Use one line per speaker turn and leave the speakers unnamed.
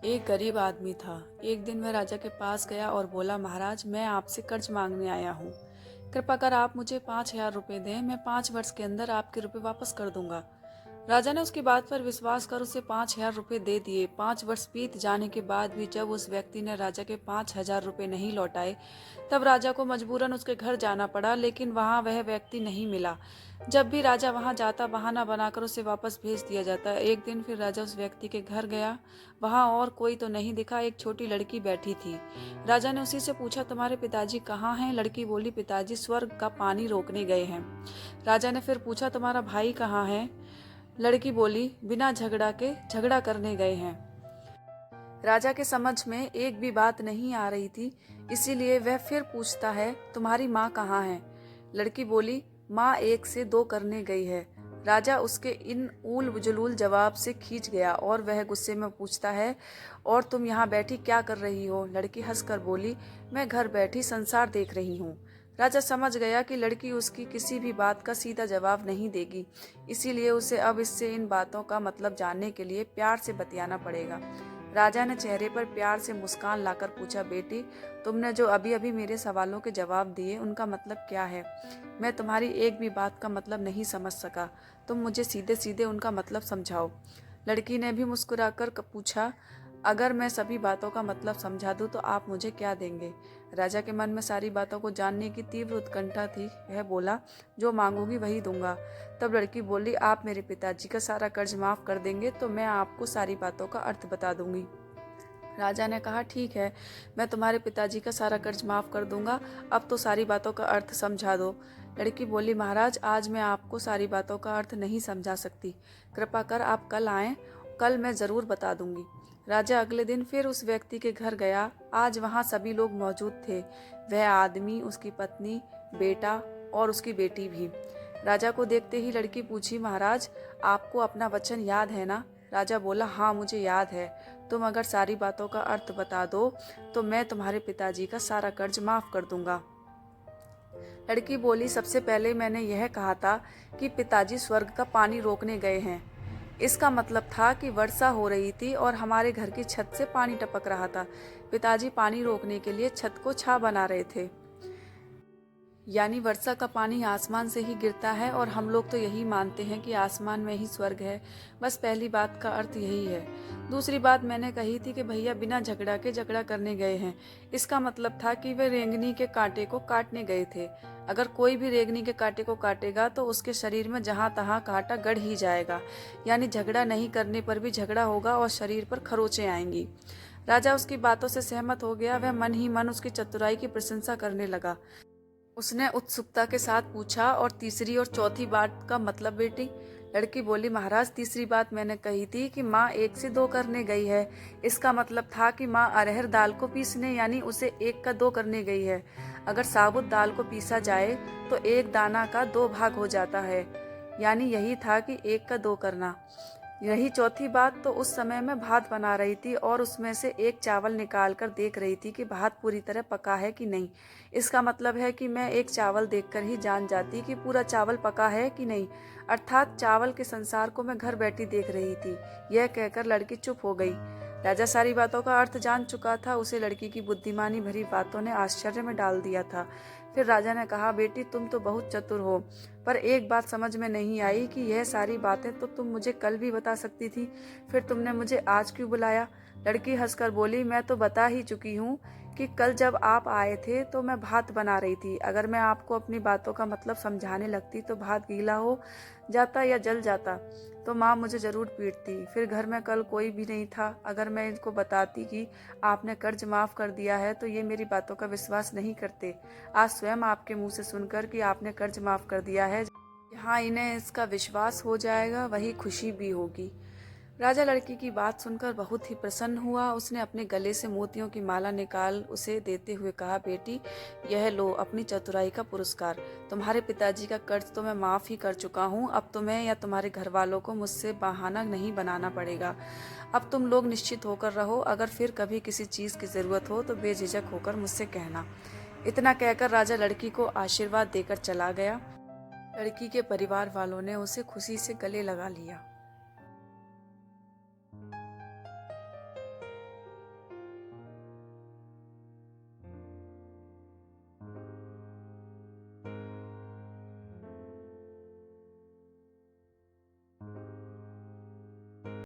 एक गरीब आदमी था। एक दिन वह राजा के पास गया और बोला, महाराज, मैं आपसे कर्ज मांगने आया हूँ। कृपा कर आप मुझे 5,000 रुपये दें। मैं 5 वर्ष के अंदर आपके रुपए वापस कर दूंगा। राजा ने उसकी बात पर विश्वास कर उसे 5,000 रुपये दे दिए। 5 वर्ष बीत जाने के बाद भी जब उस व्यक्ति ने राजा के 5,000 रुपये नहीं लौटाए, तब राजा को मजबूरन उसके घर जाना पड़ा, लेकिन वहां वह व्यक्ति नहीं मिला। जब भी राजा वहां जाता, बहाना बनाकर उसे वापस भेज दिया जाता। एक दिन फिर राजा उस व्यक्ति के घर गया। वहां और कोई तो नहीं दिखा, एक छोटी लड़की बैठी थी। राजा ने उसी से पूछा, तुम्हारे पिताजी कहाँ हैं? लड़की बोली, पिताजी स्वर्ग का पानी रोकने गए हैं। राजा ने फिर पूछा, तुम्हारा भाई कहाँ है? लड़की बोली, बिना झगड़ा के झगड़ा करने गए हैं। राजा के समझ में एक भी बात नहीं आ रही थी, इसीलिए वह फिर पूछता है, तुम्हारी माँ कहाँ है? लड़की बोली, माँ 1 से 2 करने गई है। राजा उसके इन ऊल जुलूल जवाब से खींच गया और वह गुस्से में पूछता है, और तुम यहाँ बैठी क्या कर रही हो? लड़की हंसकर बोली, मैं घर बैठी संसार देख रही हूँ। राजा समझ गया कि लड़की उसकी किसी भी बात का सीधा जवाब नहीं देगी, इसीलिए उसे अब इससे इन बातों का मतलब जानने के लिए प्यार से बतियाना पड़ेगा। राजा ने चेहरे पर प्यार से मुस्कान लाकर पूछा, बेटी, तुमने जो अभी अभी मेरे सवालों के जवाब दिए, उनका मतलब क्या है? मैं तुम्हारी एक भी बात का मतलब नहीं समझ सका। तुम मुझे सीधे सीधे उनका मतलब समझाओ। लड़की ने भी मुस्कुराकर पूछा, अगर मैं सभी बातों का मतलब समझा दूं तो आप मुझे क्या देंगे? राजा के मन में सारी बातों को जानने की तीव्र उत्कंठा थी। वह बोला, जो मांगोगी वही दूंगा। तब लड़की बोली, आप मेरे पिताजी का सारा कर्ज माफ कर देंगे तो मैं आपको सारी बातों का अर्थ बता दूंगी। राजा ने कहा, ठीक है, मैं तुम्हारे पिताजी का सारा कर्ज माफ कर दूंगा। अब तो सारी बातों का अर्थ समझा दो। लड़की बोली, महाराज, आज मैं आपको सारी बातों का अर्थ नहीं समझा सकती। कृपा कर आप कल आएं, कल मैं जरूर बता दूंगी। राजा अगले दिन फिर उस व्यक्ति के घर गया। आज वहां सभी लोग मौजूद थे, वह आदमी, उसकी पत्नी, बेटा और उसकी बेटी भी। राजा को देखते ही लड़की पूछी, महाराज, आपको अपना वचन याद है ना? राजा बोला, हाँ, मुझे याद है। तुम अगर सारी बातों का अर्थ बता दो तो मैं तुम्हारे पिताजी का सारा कर्ज माफ कर दूंगा। लड़की बोली, सबसे पहले मैंने यह कहा था कि पिताजी स्वर्ग का पानी रोकने गए हैं। इसका मतलब था कि वर्षा हो रही थी और हमारे घर की छत से पानी टपक रहा था। पिताजी पानी रोकने के लिए छत को छा बना रहे थे। यानी वर्षा का पानी आसमान से ही गिरता है और हम लोग तो यही मानते हैं कि आसमान में ही स्वर्ग है। बस पहली बात का अर्थ यही है। दूसरी बात मैंने कही थी कि भैया बिना झगड़ा के झगड़ा करने गए हैं। इसका मतलब था कि वे रेंगनी के कांटे को काटने गए थे। अगर कोई भी रेंगनी के कांटे को काटेगा तो उसके शरीर में जहां तहां कांटा गड़ ही जाएगा। यानी झगड़ा नहीं करने पर भी झगड़ा होगा और शरीर पर खरोंचें आएंगी। राजा उसकी बातों से सहमत हो गया। वह मन ही मन उसकी चतुराई की प्रशंसा करने लगा। उसने उत्सुकता के साथ पूछा, और तीसरी और चौथी बात का मतलब बेटी? लड़की बोली, महाराज, तीसरी बात मैंने कही थी कि माँ 1 से 2 करने गई है। इसका मतलब था कि माँ अरहर दाल को पीसने यानी उसे 1 का 2 करने गई है। अगर साबुत दाल को पीसा जाए तो 1 दाना का 2 भाग हो जाता है, यानी यही था कि 1 का 2 करना। रही चौथी बात, तो उस समय मैं भात बना रही थी और उसमें से एक चावल निकाल कर देख रही थी कि भात पूरी तरह पका है कि नहीं। इसका मतलब है कि मैं एक चावल देखकर ही जान जाती कि पूरा चावल पका है कि नहीं। अर्थात चावल के संसार को मैं घर बैठी देख रही थी। यह कहकर लड़की चुप हो गई। राजा सारी बातों का अर्थ जान चुका था। उसे लड़की की बुद्धिमानी भरी बातों ने आश्चर्य में डाल दिया था। फिर राजा ने कहा, बेटी, तुम तो बहुत चतुर हो, पर एक बात समझ में नहीं आई कि यह सारी बातें तो तुम मुझे कल भी बता सकती थी, फिर तुमने मुझे आज क्यों बुलाया? लड़की हंसकर बोली, मैं तो बता ही चुकी हूँ कि कल जब आप आए थे तो मैं भात बना रही थी। अगर मैं आपको अपनी बातों का मतलब समझाने लगती तो भात गीला हो जाता या जल जाता, तो माँ मुझे जरूर पीटती। फिर घर में कल कोई भी नहीं था। अगर मैं इनको बताती कि आपने कर्ज माफ कर दिया है तो ये मेरी बातों का विश्वास नहीं करते। आज स्वयं आपके मुंह से सुनकर कि आपने कर्ज माफ कर दिया है, हाँ, इन्हें इसका विश्वास हो जाएगा, वही खुशी भी होगी। राजा लड़की की बात सुनकर बहुत ही प्रसन्न हुआ। उसने अपने गले से मोतियों की माला निकाल उसे देते हुए कहा, बेटी, यह लो अपनी चतुराई का पुरस्कार। तुम्हारे पिताजी का कर्ज तो मैं माफ ही कर चुका हूँ। अब तुम्हें या तुम्हारे घर वालों को मुझसे बहाना नहीं बनाना पड़ेगा। अब तुम लोग निश्चित होकर रहो। अगर फिर कभी किसी चीज की जरूरत हो तो बेझिझक होकर मुझसे कहना। इतना कहकर राजा लड़की को आशीर्वाद देकर चला गया। लड़की के परिवार वालों ने उसे खुशी से गले लगा लिया।